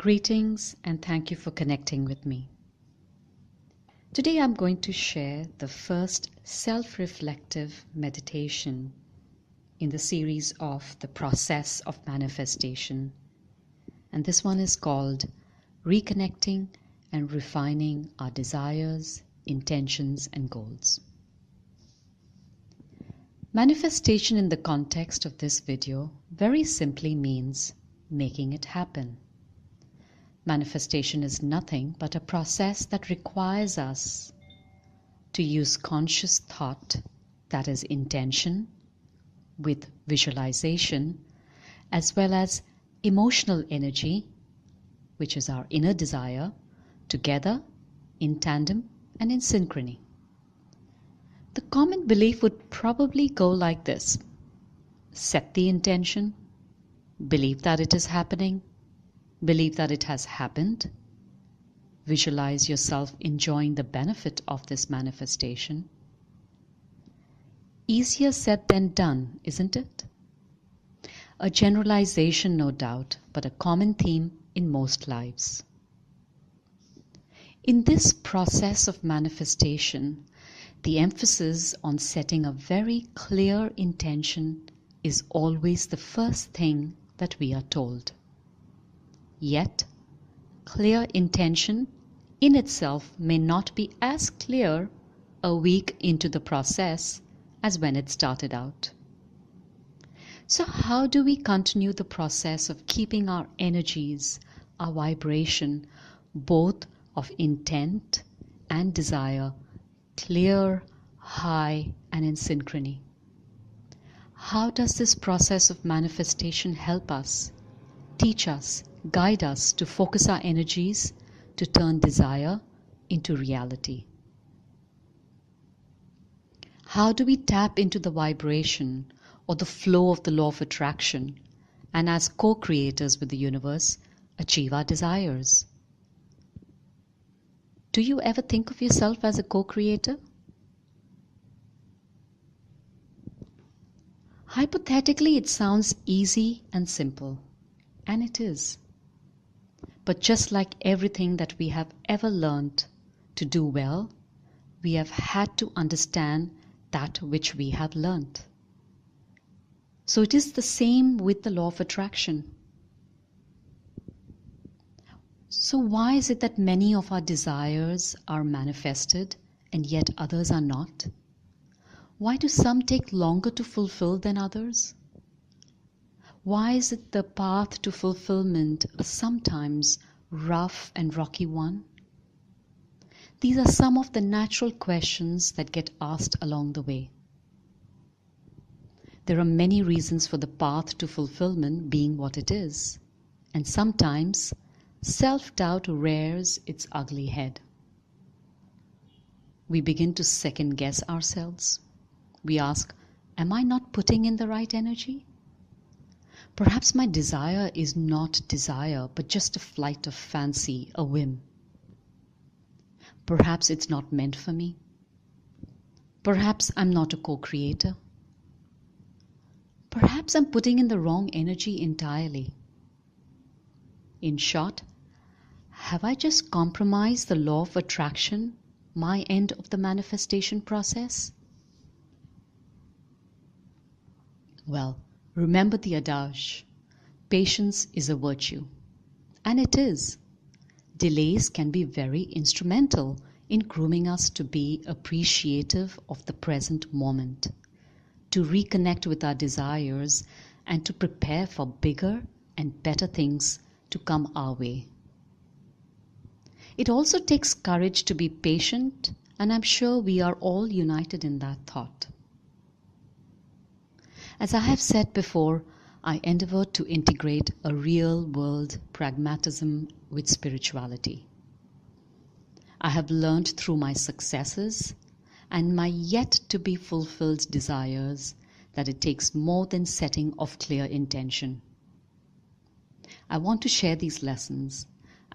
Greetings and thank you for connecting with me. Today I'm going to share the first self-reflective meditation in the series of the process of manifestation. And this one is called Reconnecting and Refining Our Desires, Intentions and Goals. Manifestation in the context of this video very simply means making it happen. Manifestation is nothing but a process that requires us to use conscious thought, that is intention, with visualization, as well as emotional energy, which is our inner desire, together, in tandem and in synchrony. The common belief would probably go like this: set the intention, believe that it is happening, believe that it has happened, visualize yourself enjoying the benefit of this manifestation. Easier said than done, isn't it? A generalization, no doubt, but a common theme in most lives. In this process of manifestation, the emphasis on setting a very clear intention is always the first thing that we are told. Yet, clear intention in itself may not be as clear a week into the process as when it started out. So how do we continue the process of keeping our energies, our vibration, both of intent and desire, clear, high, and in synchrony? How does this process of manifestation help us, teach us, guide us to focus our energies to turn desire into reality? How do we tap into the vibration or the flow of the law of attraction and, as co-creators with the universe, achieve our desires? Do you ever think of yourself as a co-creator? Hypothetically, it sounds easy and simple, and it is. But just like everything that we have ever learned to do well, we have had to understand that which we have learned. So it is the same with the law of attraction. So why is it that many of our desires are manifested and yet others are not? Why do some take longer to fulfill than others? Why is it the path to fulfillment a sometimes rough and rocky one? These are some of the natural questions that get asked along the way. There are many reasons for the path to fulfillment being what it is, and sometimes self-doubt rears its ugly head. We begin to second-guess ourselves. We ask, am I not putting in the right energy? Perhaps my desire is not desire, but just a flight of fancy, a whim. Perhaps it's not meant for me. Perhaps I'm not a co-creator. Perhaps I'm putting in the wrong energy entirely. In short, have I just compromised the law of attraction, my end of the manifestation process? Well, remember the adage, patience is a virtue. And it is. Delays can be very instrumental in grooming us to be appreciative of the present moment, to reconnect with our desires, and to prepare for bigger and better things to come our way. It also takes courage to be patient, and I'm sure we are all united in that thought. As I have said before, I endeavor to integrate a real-world pragmatism with spirituality. I have learned through my successes and my yet-to-be-fulfilled desires that it takes more than setting of clear intention. I want to share these lessons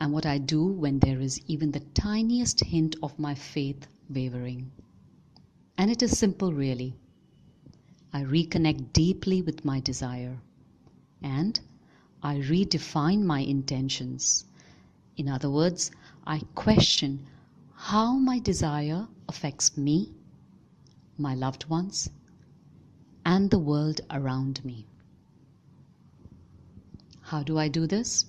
and what I do when there is even the tiniest hint of my faith wavering. And it is simple, really. I reconnect deeply with my desire, and I redefine my intentions In other words, I question how my desire affects me, my loved ones, and the world around me. How do I do this?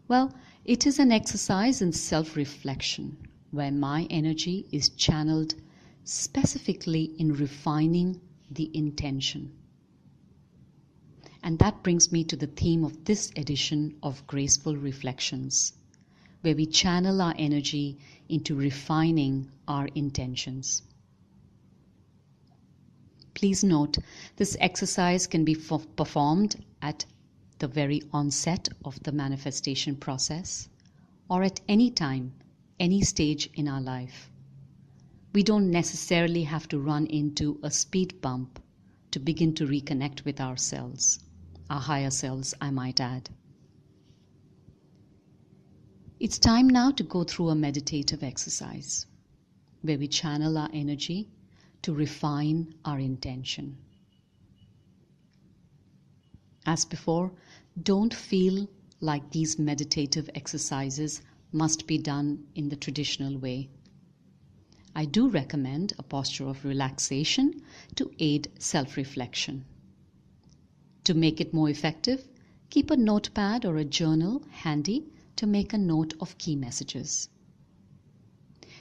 Well, it is an exercise in self-reflection where my energy is channeled specifically in refining the intention. And that brings me to the theme of this edition of Graceful Reflections, where we channel our energy into refining our intentions. Please note, this exercise can be performed at the very onset of the manifestation process or at any time, any stage in our life. We don't necessarily have to run into a speed bump to begin to reconnect with ourselves, our higher selves, I might add. It's time now to go through a meditative exercise where we channel our energy to refine our intention. As before, don't feel like these meditative exercises must be done in the traditional way. I do recommend a posture of relaxation to aid self-reflection. To make it more effective, keep a notepad or a journal handy to make a note of key messages.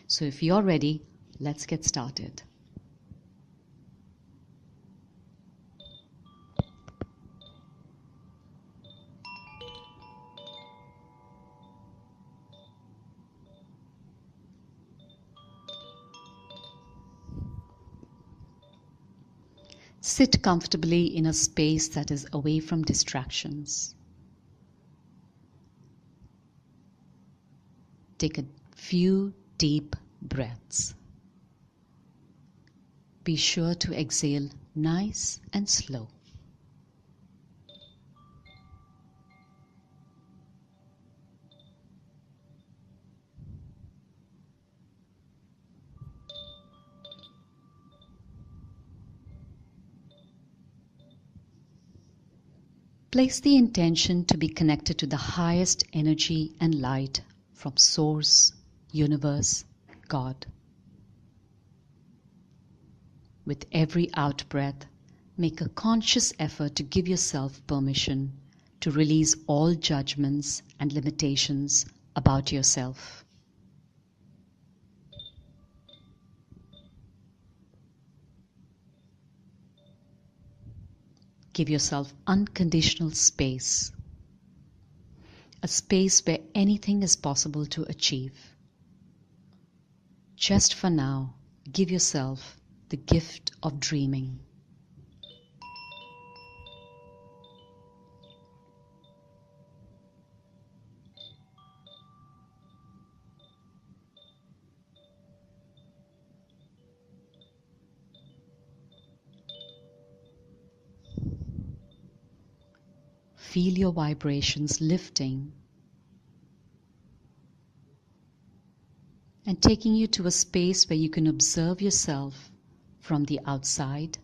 So if you're ready, let's get started. Sit comfortably in a space that is away from distractions. Take a few deep breaths. Be sure to exhale nice and slow. Place the intention to be connected to the highest energy and light from Source, Universe, God. With every out-breath, make a conscious effort to give yourself permission to release all judgments and limitations about yourself. Give yourself unconditional space, a space where anything is possible to achieve. Just for now, give yourself the gift of dreaming. Feel your vibrations lifting and taking you to a space where you can observe yourself from the outside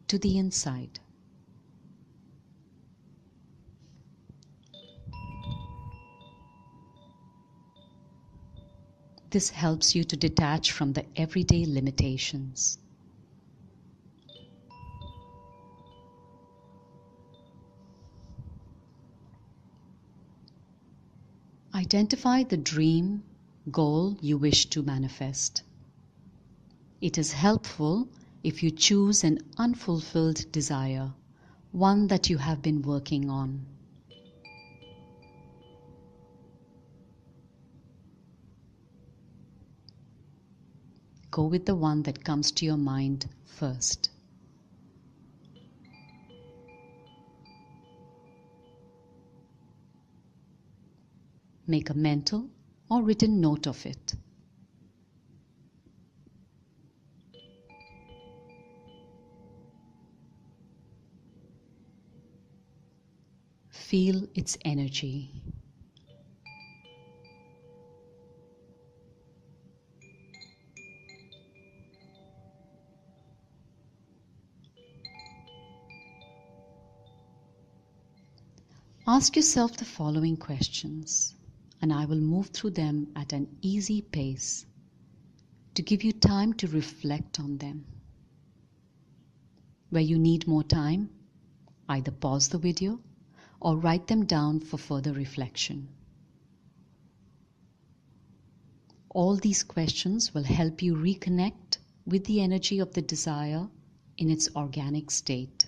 to the inside. This helps you to detach from the everyday limitations. Identify the dream, goal you wish to manifest. It is helpful if you choose an unfulfilled desire, one that you have been working on. Go with the one that comes to your mind first. Make a mental or written note of it. Feel its energy. Ask yourself the following questions. and I will move through them at an easy pace to give you time to reflect on them. Where you need more time, either pause the video or write them down for further reflection. All these questions will help you reconnect with the energy of the desire in its organic state.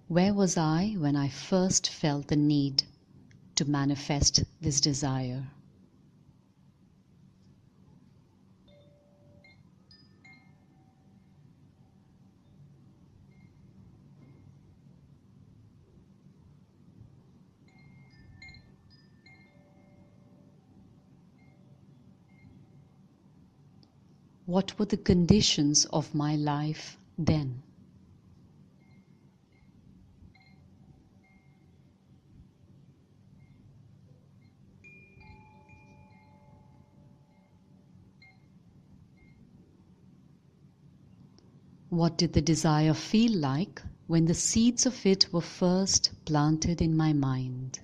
Where was I when I first felt the need to manifest this desire? What were the conditions of my life then? What did the desire feel like when the seeds of it were first planted in my mind?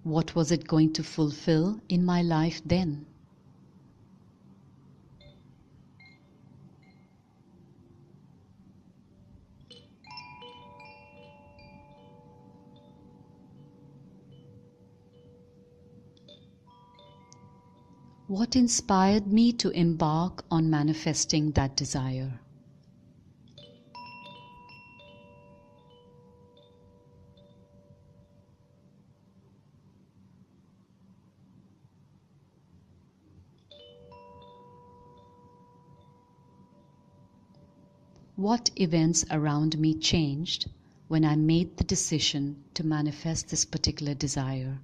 What was it going to fulfill in my life then? What inspired me to embark on manifesting that desire? What events around me changed when I made the decision to manifest this particular desire?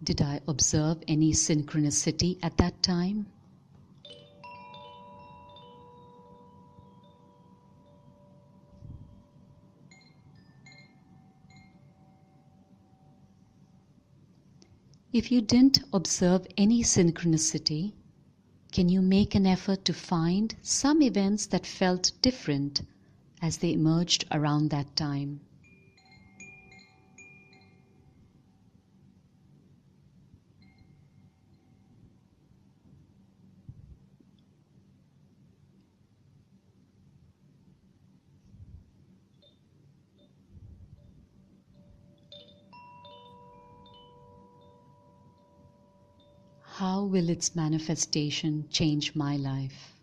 Did I observe any synchronicity at that time? If you didn't observe any synchronicity, can you make an effort to find some events that felt different as they emerged around that time? How will its manifestation change my life?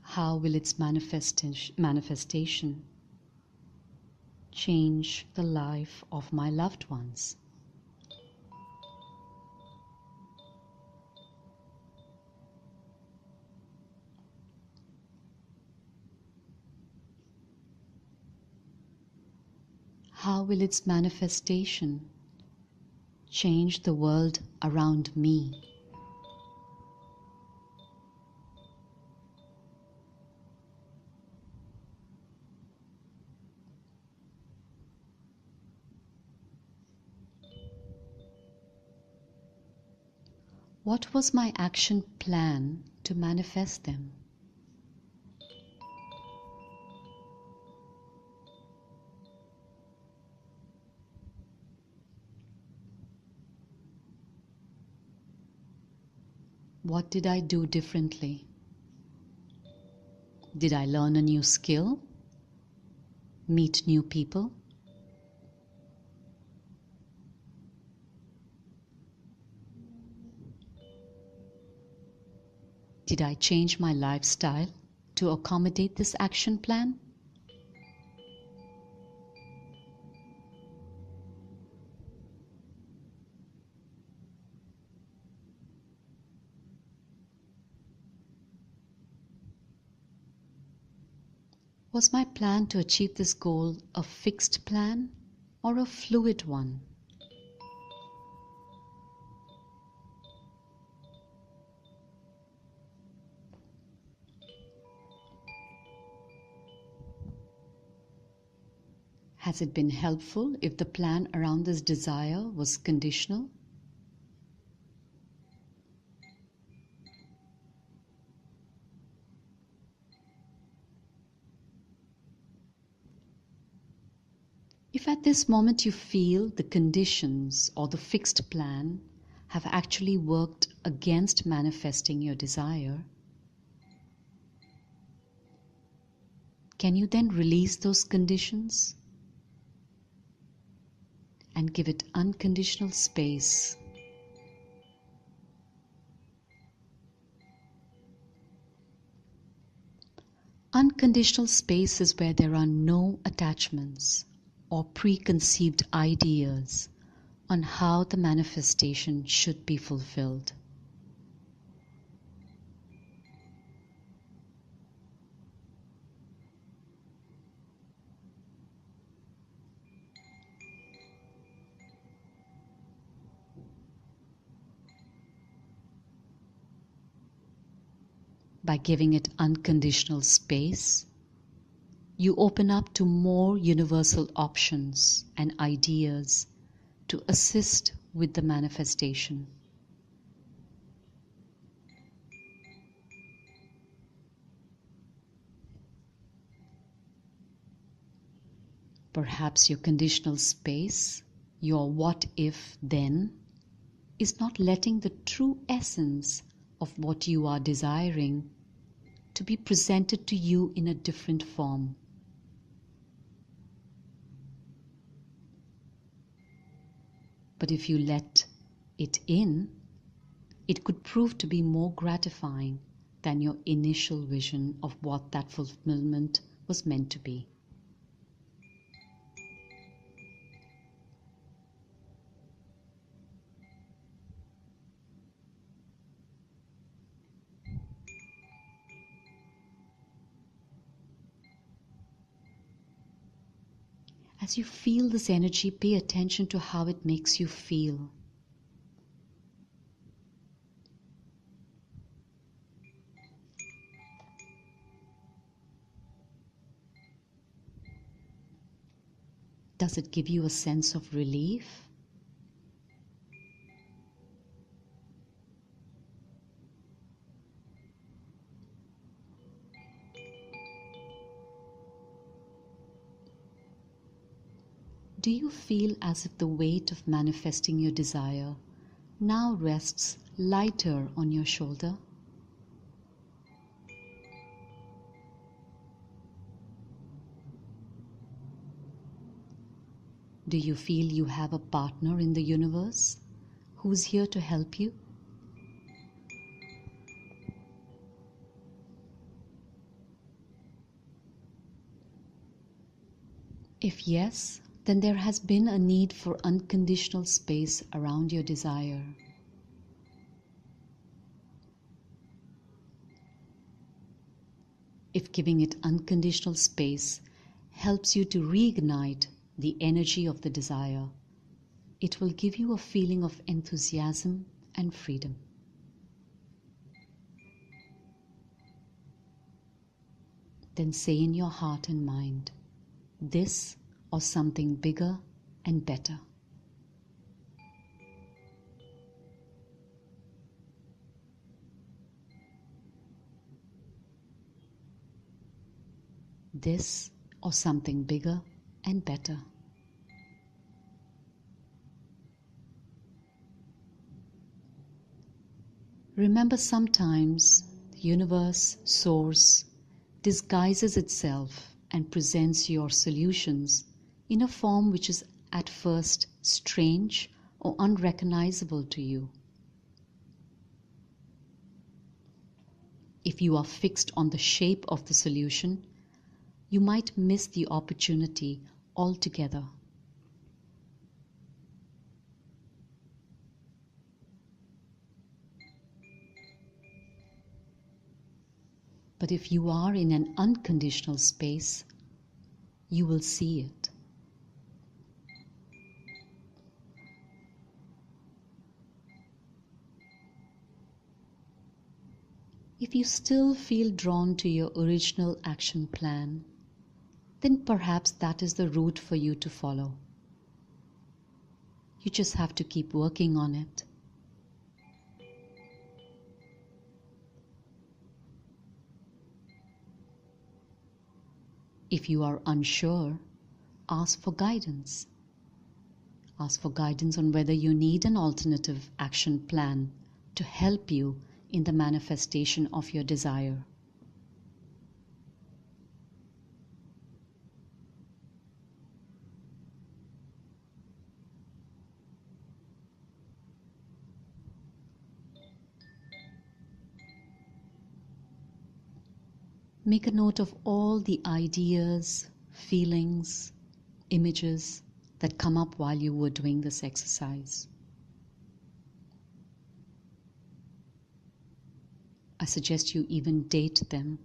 How will its manifestation change the life of my loved ones? How will its manifestation change the world around me? What was my action plan to manifest them? What did I do differently? Did I learn a new skill? Meet new people? Did I change my lifestyle to accommodate this action plan? Was my plan to achieve this goal a fixed plan or a fluid one? Has it been helpful if the plan around this desire was conditional? If at this moment you feel the conditions or the fixed plan have actually worked against manifesting your desire, can you then release those conditions and give it unconditional space? Unconditional space is where there are no attachments or preconceived ideas on how the manifestation should be fulfilled. By giving it unconditional space, you open up to more universal options and ideas to assist with the manifestation. Perhaps your conditional space, your what if then, is not letting the true essence of what you are desiring to be presented to you in a different form. But if you let it in, it could prove to be more gratifying than your initial vision of what that fulfillment was meant to be. As you feel this energy, pay attention to how it makes you feel. Does it give you a sense of relief? Do you feel as if the weight of manifesting your desire now rests lighter on your shoulder? Do you feel you have a partner in the universe who's here to help you? If yes, then there has been a need for unconditional space around your desire. If giving it unconditional space helps you to reignite the energy of the desire, it will give you a feeling of enthusiasm and freedom. Then say in your heart and mind, this or something bigger and better. This or something bigger and better. Remember, sometimes the universe, source, disguises itself and presents your solutions in a form which is at first strange or unrecognizable to you. If you are fixed on the shape of the solution, you might miss the opportunity altogether. But if you are in an unconditional space, you will see it. If you still feel drawn to your original action plan, then perhaps that is the route for you to follow. You just have to keep working on it. If you are unsure, ask for guidance. Ask for guidance on whether you need an alternative action plan to help you in the manifestation of your desire. Make a note of all the ideas, feelings, images that come up while you were doing this exercise. I suggest you even date them.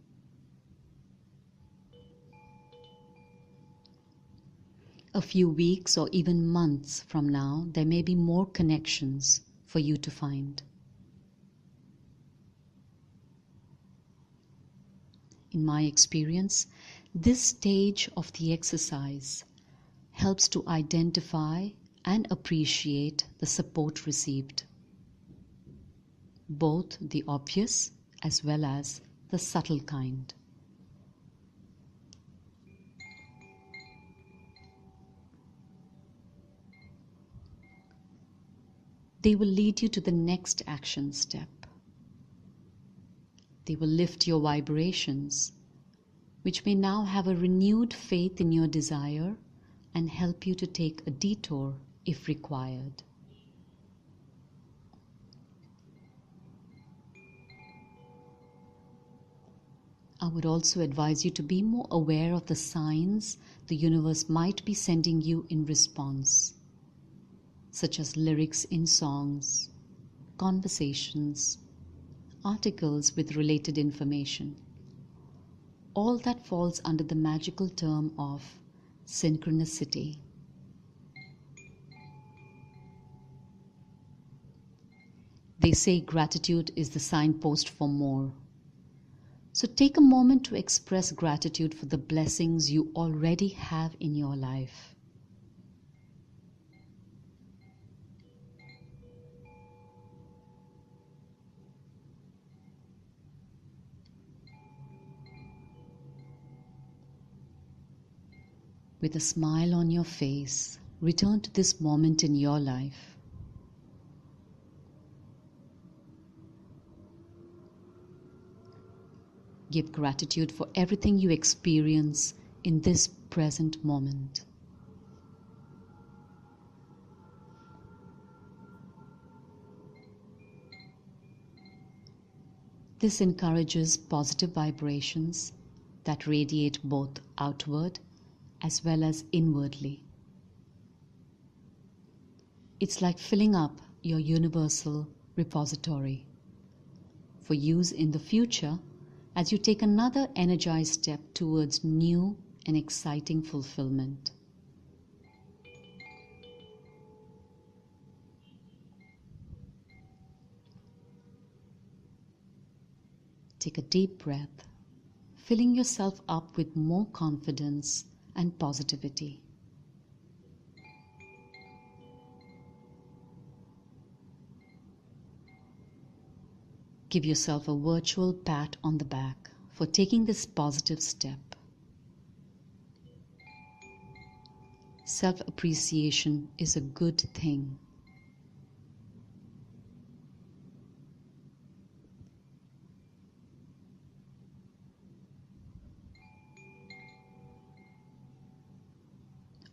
A few weeks or even months from now, there may be more connections for you to find. In my experience, this stage of the exercise helps to identify and appreciate the support received, both the obvious as well as the subtle kind. They will lead you to the next action step. They will lift your vibrations, which may now have a renewed faith in your desire and help you to take a detour if required. I would also advise you to be more aware of the signs the universe might be sending you in response, such as lyrics in songs, conversations, articles with related information. All that falls under the magical term of synchronicity. They say gratitude is the signpost for more. So take a moment to express gratitude for the blessings you already have in your life. With a smile on your face, return to this moment in your life. Give gratitude for everything you experience in this present moment. This encourages positive vibrations that radiate both outward as well as inwardly. It's like filling up your universal repository for use in the future as you take another energized step towards new and exciting fulfillment. Take a deep breath, filling yourself up with more confidence and positivity. Give yourself a virtual pat on the back for taking this positive step. Self-appreciation is a good thing.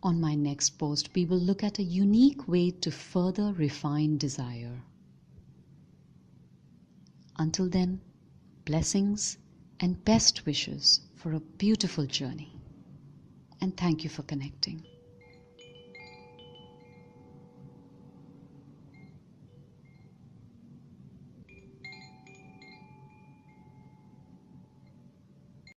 On my next post, we will look at a unique way to further refine desire. Until then, blessings and best wishes for a beautiful journey. And thank you for connecting.